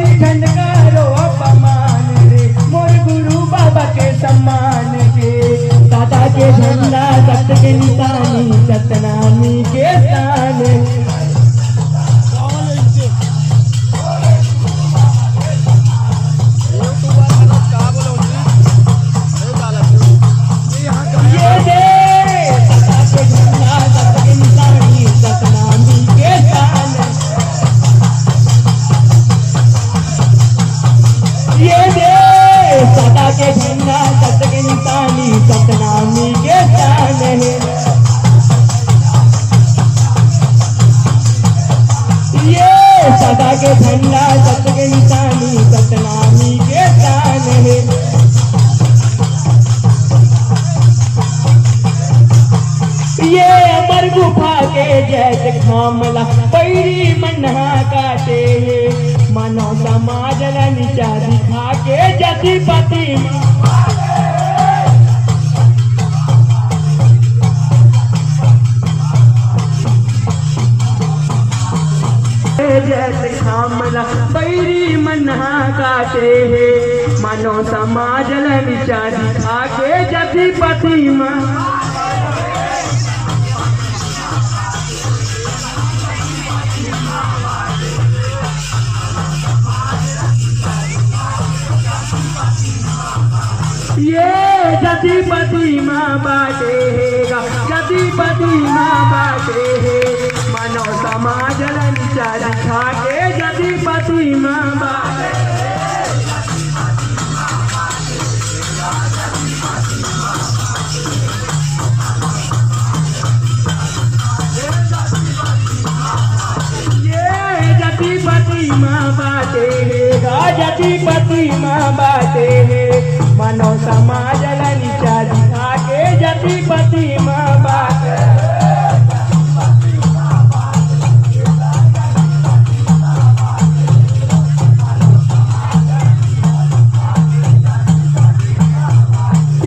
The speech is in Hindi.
श्रीखंड करो अपमान रे मोर गुरु बाबा के सम्मान के। दादा के झंडा सत्य के निशानी सतनामी के स्थान। के झंडा सत्य के निशानी सतनामी के स्थान है। ये सदा के झंडा सत्य के निशानी सतनामी के स्थान है। ये अमर गुफा के जैसे खामला पैरी मन्हा काटे है। मानव समाज नीचा दिखा के जति पति जैसे खामला पैरी मन्हा काटे है। मानव समाज नीचा दिखा के जति पति ये जतिपति माँ बाटेगा जतिपति माँ बाटे है। मानव समाज नीचा दिखा के जतिपति माँ बाटे। ये जतिपति माँ बाटे है जतिपति माँ बाटे है। मानव समाज